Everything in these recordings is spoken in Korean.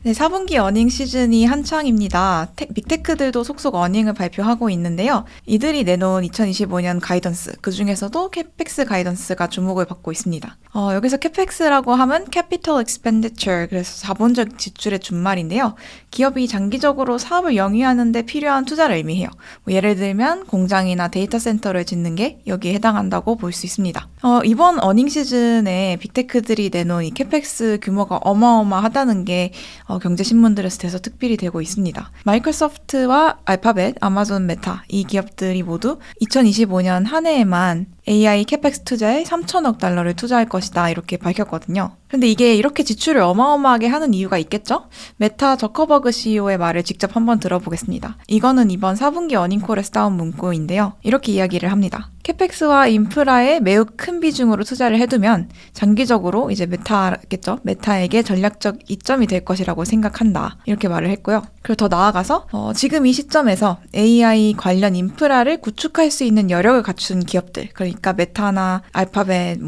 네, 4분기 어닝 시즌이 한창입니다. 빅테크들도 속속 어닝을 발표하고 있는데요. 이들이 내놓은 2025년 가이던스, 그 중에서도 캐펙스 가이던스가 주목을 받고 있습니다. 여기서 캐펙스라고 하면 Capital Expenditure, 그래서 자본적 지출의 준말인데요. 기업이 장기적으로 사업을 영위하는 데 필요한 투자를 의미해요. 예를 들면 공장이나 데이터 센터를 짓는 게 여기에 해당한다고 볼 수 있습니다. 이번 어닝 시즌에 빅테크들이 내놓은 이 캐펙스 규모가 어마어마하다는 게 경제신문들에서 대서 특필이 되고 있습니다. 마이크로소프트와 알파벳, 아마존, 메타 이 기업들이 모두 2025년 한 해에만 AI 캐펙스 투자에 3천억 달러를 투자할 것이다 이렇게 밝혔거든요. 근데 이게 이렇게 지출을 어마어마하게 하는 이유가 있겠죠? 메타 저커버그 CEO의 말을 직접 한번 들어보겠습니다. 이거는 이번 4분기 어닝콜에서 따온 문구인데요. 이렇게 이야기를 합니다. 캐펙스와 인프라에 매우 큰 비중으로 투자를 해두면 장기적으로 이제 메타겠죠? 메타에게 전략적 이점이 될 것이라고 생각한다. 이렇게 말을 했고요. 그리고 더 나아가서 지금 이 시점에서 AI 관련 인프라를 구축할 수 있는 여력을 갖춘 기업들, 그러니까 메타나 알파벳,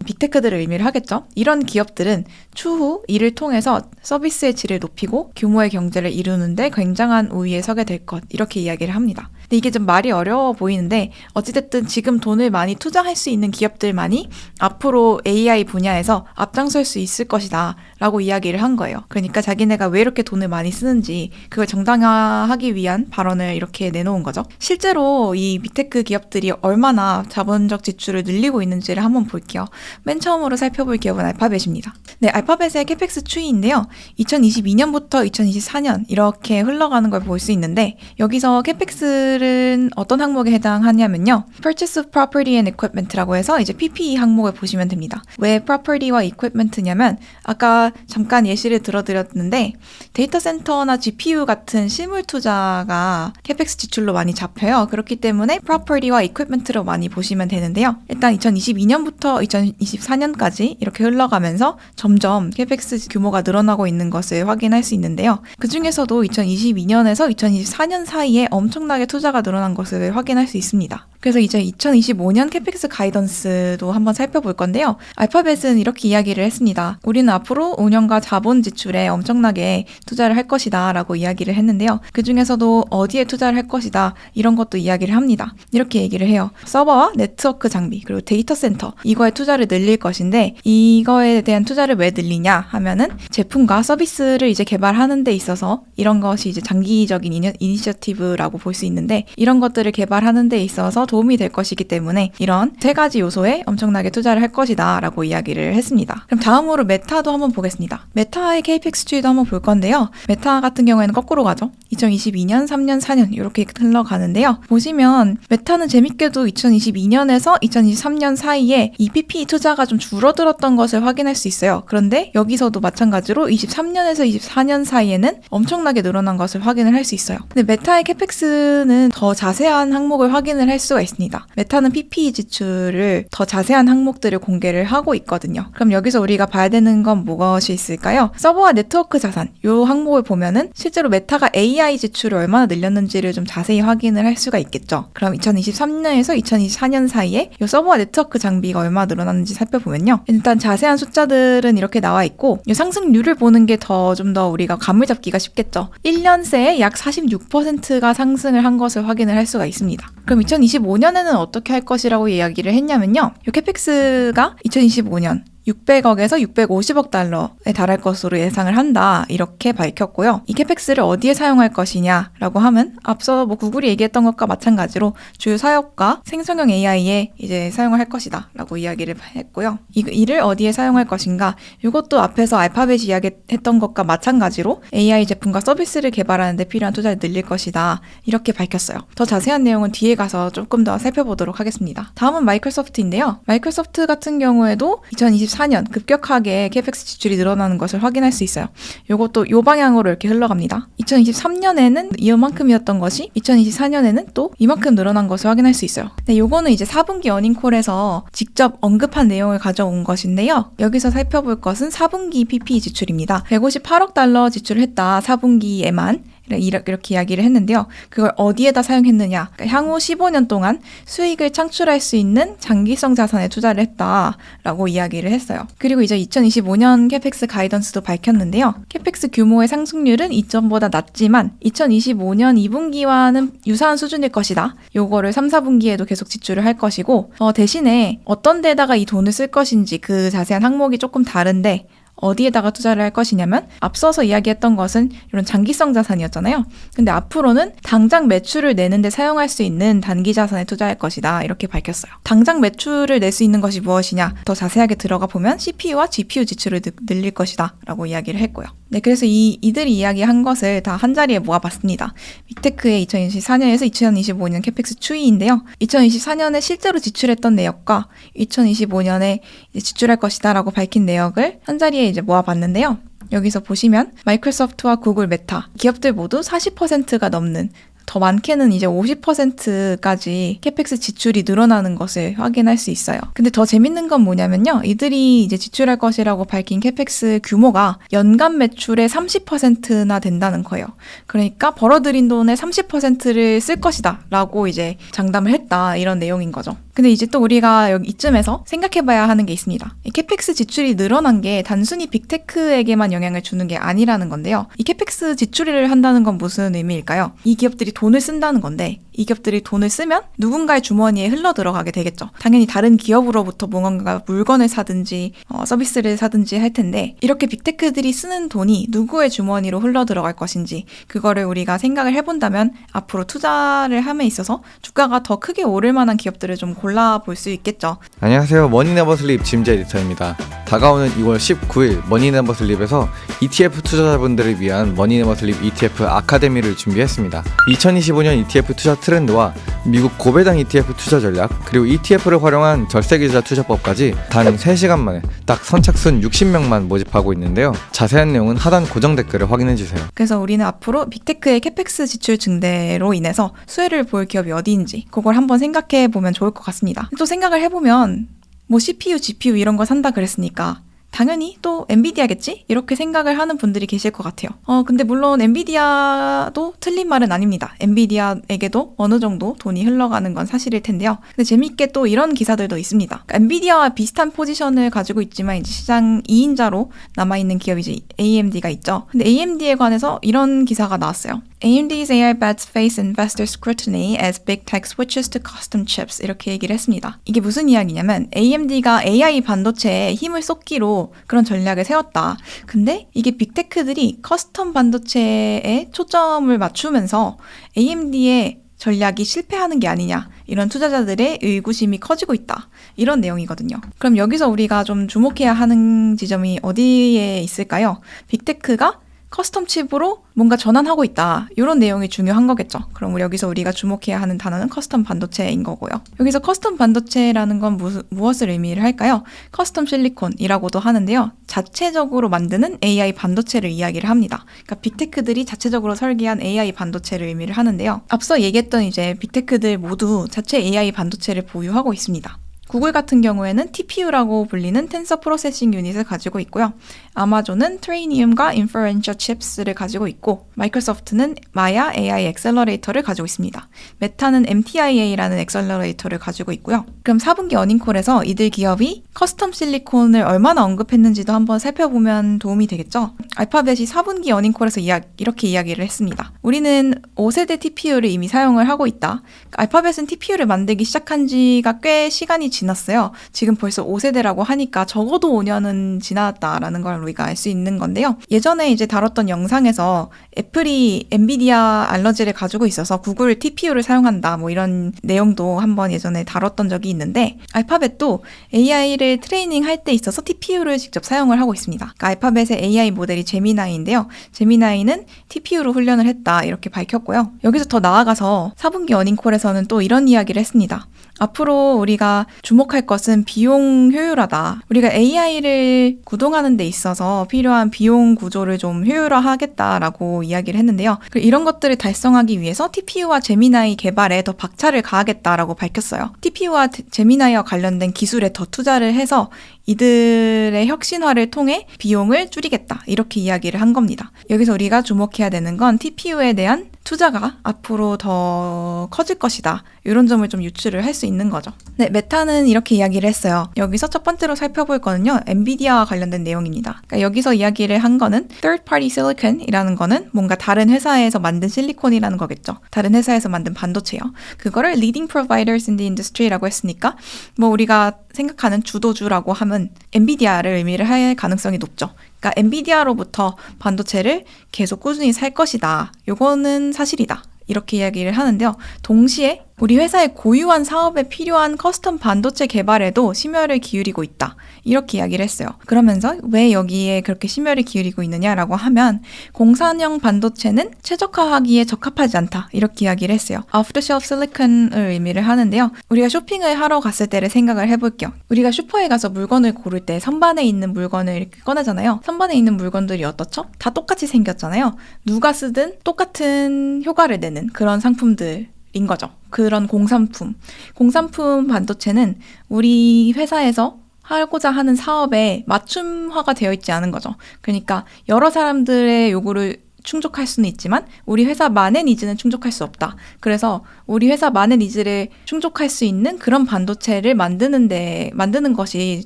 빅테크들을 의미를 하겠죠? 이런 기업들은 추후 이를 통해서 서비스의 질을 높이고 규모의 경제를 이루는데 굉장한 우위에 서게 될 것, 이렇게 이야기를 합니다. 근데 이게 좀 말이 어려워 보이는데 어찌됐든 지금 돈을 많이 투자할 수 있는 기업들만이 앞으로 AI 분야에서 앞장설 수 있을 것이다 라고 이야기를 한 거예요. 그러니까 자기네가 왜 이렇게 돈을 많이 쓰는지 그걸 정당화하기 위한 발언을 이렇게 내놓은 거죠. 실제로 이 빅테크 기업들이 얼마나 자본적 지출을 늘리고 있는지를 한번 볼게요. 맨 처음으로 살펴볼 기업은 알파벳입니다. 네, 알파벳의 캐펙스 추이인데요. 2022년부터 2024년 이렇게 흘러가는 걸 볼 수 있는데 여기서 캐펙스는 어떤 항목에 해당하냐면요. Purchase of Property and Equipment라고 해서 이제 PPE 항목을 보시면 됩니다. 왜 Property와 Equipment냐면 아까 잠깐 예시를 들어드렸는데 데이터 센터나 GPU 같은 실물 투자가 캐펙스 지출로 많이 잡혀요. 그렇기 때문에 Property와 Equipment로 많이 보시면 되는데요. 일단 2022년부터 2024년까지 이렇게 흘러가면서 점점 캐펙스 규모가 늘어나고 있는 것을 확인할 수 있는데요. 그 중에서도 2022년에서 2024년 사이에 엄청나게 투자가 늘어난 것을 확인할 수 있습니다. 그래서 이제 2025년 캐펙스 가이던스도 한번 살펴볼 건데요. 알파벳은 이렇게 이야기를 했습니다. 우리는 앞으로 운영과 자본 지출에 엄청나게 투자를 할 것이다 라고 이야기를 했는데요. 그 중에서도 어디에 투자를 할 것이다 이런 것도 이야기를 합니다. 이렇게 얘기를 해요. 서버와 네트워크 장비 그리고 데이터 센터 이거에 투자를 늘릴 것인데 이거에 대한 투자를 왜 늘리냐 하면은 제품과 서비스를 이제 개발하는 데 있어서 이런 것이 이제 장기적인 이니셔티브라고 볼 수 있는데 이런 것들을 개발하는 데 있어서 도움이 될 것이기 때문에 이런 세 가지 요소에 엄청나게 투자를 할 것이다 라고 이야기를 했습니다. 그럼 다음으로 메타도 한번 보겠습니다. 메타의 KPX 추이도 한번 볼 건데요. 메타 같은 경우에는 거꾸로 가죠. 2022년, 3년, 4년 이렇게 흘러가는데요. 보시면 메타는 재밌게도 2022년에서 2023년 사이에 이 PPE 투자가 좀 줄어들었던 것을 확인할 수 있어요. 그런데 여기서도 마찬가지로 23년에서 24년 사이에는 엄청나게 늘어난 것을 확인을 할 수 있어요. 근데 메타의 캐펙스는 더 자세한 항목을 확인을 할 수가 있습니다. 메타는 PPE 지출을 더 자세한 항목들을 공개를 하고 있거든요. 그럼 여기서 우리가 봐야 되는 건 무엇이 있을까요? 서버와 네트워크 자산 이 항목을 보면은 실제로 메타가 AI 지출을 얼마나 늘렸는지를 좀 자세히 확인을 할 수가 있겠죠. 그럼 2023년에서 2024년 사이에 이 서버와 네트워크 장비가 얼마나 늘어났는지 살펴보면요. 일단 자세한 숫자들은 이렇게 나와 있고 이 상승률을 보는 게 좀 더 우리가 감을 잡기가 쉽겠죠. 1년 새에 약 46%가 상승을 한 것을 확인을 할 수가 있습니다. 그럼 2025년에는 어떻게 할 것이라고 이야기를 했냐면요. 이 캐펙스가 2025년 600억에서 650억 달러에 달할 것으로 예상을 한다 이렇게 밝혔고요. 이 캐펙스를 어디에 사용할 것이냐라고 하면 앞서 구글이 얘기했던 것과 마찬가지로 주요 사업과 생성형 AI에 이제 사용을 할 것이다 라고 이야기를 했고요. 이를 어디에 사용할 것인가 이것도 앞에서 알파벳이 이야기했던 것과 마찬가지로 AI 제품과 서비스를 개발하는 데 필요한 투자를 늘릴 것이다 이렇게 밝혔어요. 더 자세한 내용은 뒤에 가서 조금 더 살펴보도록 하겠습니다. 다음은 마이크로소프트인데요. 마이크로소프트 같은 경우에도 2024년 급격하게 캐펙스 지출이 늘어나는 것을 확인할 수 있어요. 이것도 요 방향으로 이렇게 흘러갑니다. 2023년에는 이만큼이었던 것이 2024년에는 또 이만큼 늘어난 것을 확인할 수 있어요. 근데 요거는 이제 4분기 어닝콜에서 직접 언급한 내용을 가져온 것인데요. 여기서 살펴볼 것은 4분기 PPE 지출입니다. 158억 달러 지출을 했다. 4분기에만. 이렇게 이야기를 했는데요. 그걸 어디에다 사용했느냐? 그러니까 향후 15년 동안 수익을 창출할 수 있는 장기성 자산에 투자를 했다라고 이야기를 했어요. 그리고 이제 2025년 캐펙스 가이던스도 밝혔는데요. 캐펙스 규모의 상승률은 이전보다 낮지만 2025년 2분기와는 유사한 수준일 것이다. 요거를 3, 4분기에도 계속 지출을 할 것이고 대신에 어떤 데다가 이 돈을 쓸 것인지 그 자세한 항목이 조금 다른데 어디에다가 투자를 할 것이냐면 앞서서 이야기했던 것은 이런 장기성 자산이었잖아요. 근데 앞으로는 당장 매출을 내는데 사용할 수 있는 단기 자산에 투자할 것이다. 이렇게 밝혔어요. 당장 매출을 낼 수 있는 것이 무엇이냐? 더 자세하게 들어가 보면 CPU와 GPU 지출을 늘릴 것이다. 라고 이야기를 했고요. 네, 그래서 이들이 이야기한 것을 다 한자리에 모아봤습니다. 빅테크의 2024년에서 2025년 캐펙스 추이인데요. 2024년에 실제로 지출했던 내역과 2025년에 지출할 것이다 라고 밝힌 내역을 한자리에 이제 모아봤는데요. 여기서 보시면 마이크로소프트와 구글, 메타 기업들 모두 40%가 넘는 더 많게는 이제 50%까지 캐펙스 지출이 늘어나는 것을 확인할 수 있어요. 근데 더 재밌는 건 뭐냐면요. 이들이 이제 지출할 것이라고 밝힌 캐펙스 규모가 연간 매출의 30%나 된다는 거예요. 그러니까 벌어들인 돈의 30%를 쓸 것이다 라고 이제 장담을 했다 이런 내용인 거죠. 근데 이제 또 우리가 여기 이쯤에서 생각해봐야 하는 게 있습니다. 이 캐펙스 지출이 늘어난 게 단순히 빅테크에게만 영향을 주는 게 아니라는 건데요. 이 캐펙스 지출을 한다는 건 무슨 의미일까요? 이 기업들이 돈을 쓴다는 건데 이 기업들이 돈을 쓰면 누군가의 주머니에 흘러 들어가게 되겠죠. 당연히 다른 기업으로부터 뭔가 물건을 사든지 서비스를 사든지 할 텐데 이렇게 빅테크들이 쓰는 돈이 누구의 주머니로 흘러 들어갈 것인지 그거를 우리가 생각을 해본다면 앞으로 투자를 함에 있어서 주가가 더 크게 오를 만한 기업들을 좀 골라볼 수 있겠죠. 안녕하세요. 머니네버슬립 짐즈 에디터입니다. 다가오는 2월 19일 머니네버슬립에서 ETF 투자자분들을 위한 머니네버슬립 ETF 아카데미를 준비했습니다. 2025년 ETF 투자 트렌드와 미국 고배당 ETF 투자 전략 그리고 ETF를 활용한 절세기자 투자법까지 단 3시간 만에 딱 선착순 60명만 모집하고 있는데요. 자세한 내용은 하단 고정 댓글을 확인해주세요. 그래서 우리는 앞으로 빅테크의 캐펙스 지출 증대로 인해서 수혜를 볼 기업이 어디인지 그걸 한번 생각해보면 좋을 것 같습니다. 또 생각을 해보면 뭐 CPU, GPU 이런 거 산다 그랬으니까 당연히 또 엔비디아겠지? 이렇게 생각을 하는 분들이 계실 것 같아요. 근데 물론 엔비디아도 틀린 말은 아닙니다. 엔비디아에게도 어느 정도 돈이 흘러가는 건 사실일 텐데요. 근데 재밌게 또 이런 기사들도 있습니다. 그러니까 엔비디아와 비슷한 포지션을 가지고 있지만 이제 시장 2인자로 남아있는 기업이 이제 AMD가 있죠. 근데 AMD에 관해서 이런 기사가 나왔어요. AMD's AI bets face investor scrutiny as big tech switches to custom chips 이렇게 얘기를 했습니다. 이게 무슨 이야기냐면 AMD가 AI 반도체에 힘을 쏟기로 그런 전략을 세웠다. 근데 이게 빅테크들이 커스텀 반도체에 초점을 맞추면서 AMD의 전략이 실패하는 게 아니냐 이런 투자자들의 의구심이 커지고 있다. 이런 내용이거든요. 그럼 여기서 우리가 좀 주목해야 하는 지점이 어디에 있을까요? 빅테크가 커스텀 칩으로 뭔가 전환하고 있다. 이런 내용이 중요한 거겠죠. 그럼 여기서 우리가 주목해야 하는 단어는 커스텀 반도체인 거고요. 여기서 커스텀 반도체라는 건 무엇을 의미를 할까요? 커스텀 실리콘이라고도 하는데요. 자체적으로 만드는 AI 반도체를 이야기를 합니다. 그러니까 빅테크들이 자체적으로 설계한 AI 반도체를 의미를 하는데요. 앞서 얘기했던 이제 빅테크들 모두 자체 AI 반도체를 보유하고 있습니다. 구글 같은 경우에는 TPU라고 불리는 텐서 프로세싱 유닛을 가지고 있고요. 아마존은 트레이니움과 인퍼런셜 칩스를 가지고 있고 마이크로소프트는 마야 AI 엑셀러레이터를 가지고 있습니다. 메타는 MTIA라는 엑셀러레이터를 가지고 있고요. 그럼 4분기 어닝콜에서 이들 기업이 커스텀 실리콘을 얼마나 언급했는지도 한번 살펴보면 도움이 되겠죠. 알파벳이 4분기 어닝콜에서 이렇게 이야기를 했습니다. 우리는 5세대 TPU를 이미 사용을 하고 있다. 알파벳은 TPU를 만들기 시작한 지가 꽤 시간이 지났어요. 지금 벌써 5세대라고 하니까 적어도 5년은 지났다라는 걸 우리가 알 수 있는 건데요. 예전에 이제 다뤘던 영상에서 애플이 엔비디아 알러지를 가지고 있어서 구글 TPU를 사용한다 뭐 이런 내용도 한번 예전에 다뤘던 적이 있는데 알파벳도 AI를 트레이닝 할 때 있어서 TPU를 직접 사용을 하고 있습니다. 그러니까 알파벳의 AI 모델이 제미나이인데요. 제미나이는 TPU로 훈련을 했다 이렇게 밝혔고요. 여기서 더 나아가서 4분기 어닝콜에서는 또 이런 이야기를 했습니다. 앞으로 우리가 주목할 것은 비용 효율화다. 우리가 AI를 구동하는 데 있어서 필요한 비용 구조를 좀 효율화하겠다라고 이야기를 했는데요. 이런 것들을 달성하기 위해서 TPU와 제미나이 개발에 더 박차를 가하겠다라고 밝혔어요. TPU와 제미나이와 관련된 기술에 더 투자를 해서 이들의 혁신화를 통해 비용을 줄이겠다. 이렇게 이야기를 한 겁니다. 여기서 우리가 주목해야 되는 건 TPU에 대한 투자가 앞으로 더 커질 것이다. 이런 점을 좀 유추를 할 수 있는 거죠. 네, 메타는 이렇게 이야기를 했어요. 여기서 첫 번째로 살펴볼 거는요. 엔비디아와 관련된 내용입니다. 그러니까 여기서 이야기를 한 거는 third party silicon이라는 거는 뭔가 다른 회사에서 만든 실리콘이라는 거겠죠. 다른 회사에서 만든 반도체요. 그거를 leading providers in the industry라고 했으니까 뭐 우리가 생각하는 주도주라고 하면 엔비디아를 의미를 할 가능성이 높죠. 그러니까 엔비디아로부터 반도체를 계속 꾸준히 살 것이다. 요거는 사실이다. 이렇게 이야기를 하는데요. 동시에 우리 회사의 고유한 사업에 필요한 커스텀 반도체 개발에도 심혈을 기울이고 있다. 이렇게 이야기를 했어요. 그러면서 왜 여기에 그렇게 심혈을 기울이고 있느냐라고 하면 공산형 반도체는 최적화하기에 적합하지 않다. 이렇게 이야기를 했어요. off-the-shelf silicon을 의미를 하는데요. 우리가 쇼핑을 하러 갔을 때를 생각을 해볼게요. 우리가 슈퍼에 가서 물건을 고를 때 선반에 있는 물건을 이렇게 꺼내잖아요. 선반에 있는 물건들이 어떻죠? 다 똑같이 생겼잖아요. 누가 쓰든 똑같은 효과를 내는 그런 상품들 인 거죠. 그런 공산품 반도체는 우리 회사에서 하고자 하는 사업에 맞춤화가 되어 있지 않은 거죠. 그러니까 여러 사람들의 요구를 충족할 수는 있지만 우리 회사만의 니즈는 충족할 수 없다. 그래서 우리 회사만의 니즈를 충족할 수 있는 그런 반도체를 만드는 것이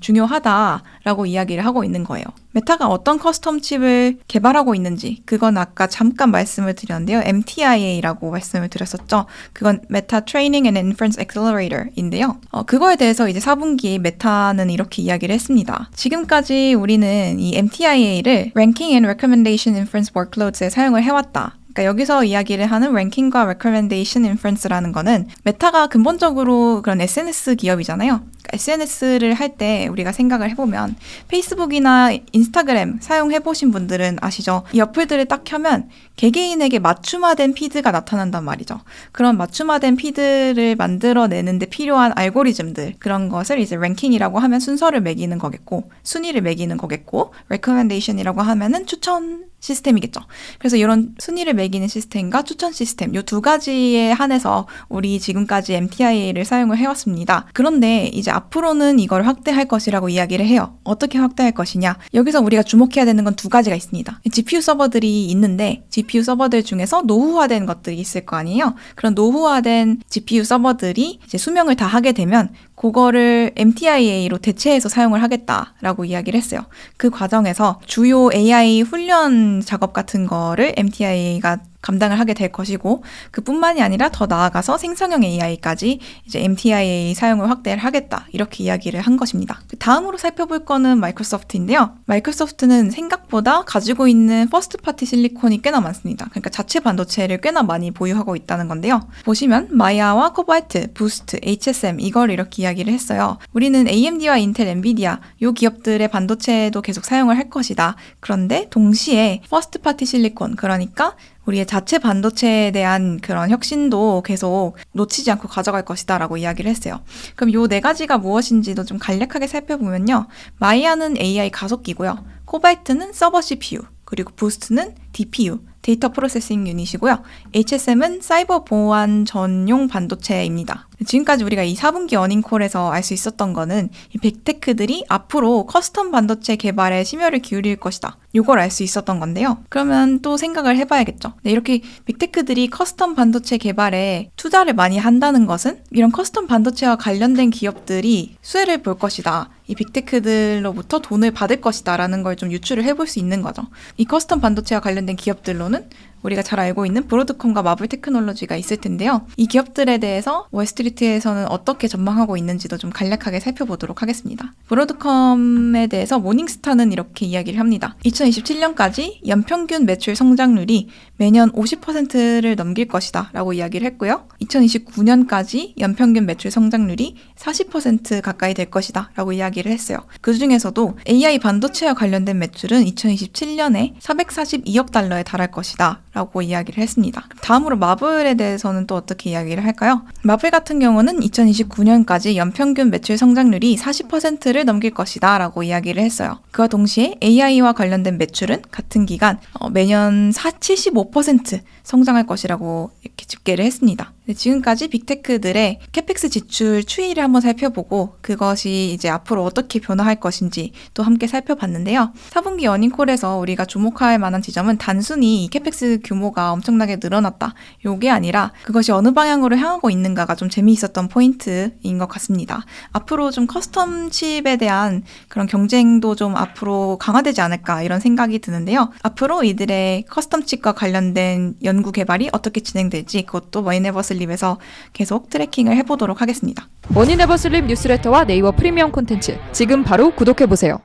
중요하다라고 이야기를 하고 있는 거예요. 메타가 어떤 커스텀 칩을 개발하고 있는지 그건 아까 잠깐 말씀을 드렸는데요. MTIA라고 말씀을 드렸었죠. 그건 메타 Training and Inference Accelerator인데요. 그거에 대해서 이제 4분기에 메타는 이렇게 이야기를 했습니다. 지금까지 우리는 이 MTIA를 Ranking and Recommendation Inference Workloads에 사용을 해왔다. 그러니까 여기서 이야기를 하는 랭킹과 recommendation inference라는 거는 메타가 근본적으로 그런 SNS 기업이잖아요. 그러니까 SNS를 할 때 우리가 생각을 해보면 페이스북이나 인스타그램 사용해보신 분들은 아시죠? 이 어플들을 딱 켜면 개개인에게 맞춤화된 피드가 나타난단 말이죠. 그런 맞춤화된 피드를 만들어내는데 필요한 알고리즘들 그런 것을 이제 랭킹이라고 하면 순서를 매기는 거겠고 순위를 매기는 거겠고 recommendation이라고 하면은 추천 시스템이겠죠. 그래서 이런 순위를 매기는 시스템과 추천 시스템 이 두 가지에 한해서 우리 지금까지 MTIA를 사용을 해왔습니다. 그런데 이제 앞으로는 이걸 확대할 것이라고 이야기를 해요. 어떻게 확대할 것이냐? 여기서 우리가 주목해야 되는 건 두 가지가 있습니다. GPU 서버들이 있는데 GPU 서버들 중에서 노후화된 것들이 있을 거 아니에요. 그런 노후화된 GPU 서버들이 이제 수명을 다 하게 되면 그거를 MTIA로 대체해서 사용을 하겠다라고 이야기를 했어요. 그 과정에서 주요 AI 훈련 작업 같은 거를 MTIA가 감당을 하게 될 것이고 그뿐만이 아니라 더 나아가서 생성형 AI까지 이제 MTIA 사용을 확대를 하겠다 이렇게 이야기를 한 것입니다. 다음으로 살펴볼 거는 마이크로소프트인데요. 마이크로소프트는 생각보다 가지고 있는 퍼스트 파티 실리콘이 꽤나 많습니다. 그러니까 자체 반도체를 꽤나 많이 보유하고 있다는 건데요. 보시면 마야와 코발트, 부스트, HSM 이걸 이렇게 이야기를 했어요. 우리는 AMD와 인텔, 엔비디아 이 기업들의 반도체도 계속 사용을 할 것이다. 그런데 동시에 퍼스트 파티 실리콘 그러니까 우리의 자체 반도체에 대한 그런 혁신도 계속 놓치지 않고 가져갈 것이다 라고 이야기를 했어요. 그럼 요 네 가지가 무엇인지도 좀 간략하게 살펴보면요. 마이아는 AI 가속기고요. 코발트는 서버 CPU, 그리고 부스트는 DPU, 데이터 프로세싱 유닛이고요. HSM은 사이버 보안 전용 반도체입니다. 지금까지 우리가 이 4분기 어닝콜에서 알 수 있었던 거는 이 빅테크들이 앞으로 커스텀 반도체 개발에 심혈을 기울일 것이다. 요걸 알 수 있었던 건데요. 그러면 또 생각을 해봐야겠죠. 네, 이렇게 빅테크들이 커스텀 반도체 개발에 투자를 많이 한다는 것은 이런 커스텀 반도체와 관련된 기업들이 수혜를 볼 것이다. 이 빅테크들로부터 돈을 받을 것이다 라는 걸 좀 유추를 해볼 수 있는 거죠. 이 커스텀 반도체와 관련된 기업들로는 우리가 잘 알고 있는 브로드컴과 마블 테크놀로지가 있을 텐데요. 이 기업들에 대해서 월스트리트에서는 어떻게 전망하고 있는지도 좀 간략하게 살펴보도록 하겠습니다. 브로드컴에 대해서 모닝스타는 이렇게 이야기를 합니다. 2027년까지 연평균 매출 성장률이 매년 50%를 넘길 것이다 라고 이야기를 했고요. 2029년까지 연평균 매출 성장률이 40% 가까이 될 것이다 라고 이야기를 했어요. 그 중에서도 AI 반도체와 관련된 매출은 2027년에 442억 달러에 달할 것이다 라고 이야기를 했습니다. 다음으로 마블에 대해서는 또 어떻게 이야기를 할까요? 마블 같은 경우는 2029년까지 연평균 매출 성장률이 40%를 넘길 것이다 라고 이야기를 했어요. 그와 동시에 AI와 관련된 매출은 같은 기간 매년 75% 성장할 것이라고 이렇게 집계를 했습니다. 네, 지금까지 빅테크들의 캐펙스 지출 추이를 한번 살펴보고 그것이 이제 앞으로 어떻게 변화할 것인지 또 함께 살펴봤는데요. 4분기 어닝콜에서 우리가 주목할 만한 지점은 단순히 이 캐펙스 규모가 엄청나게 늘어났다. 요게 아니라 그것이 어느 방향으로 향하고 있는가가 좀 재미있었던 포인트인 것 같습니다. 앞으로 좀 커스텀 칩에 대한 그런 경쟁도 좀 앞으로 강화되지 않을까 이런 생각이 드는데요. 앞으로 이들의 커스텀 칩과 관련된 연구 개발이 어떻게 진행될지 그것도 머니네버슬립에서 계속 트래킹을 해보도록 하겠습니다. 머니네버슬립 뉴스레터와 네이버 프리미엄 콘텐츠 지금 바로 구독해보세요.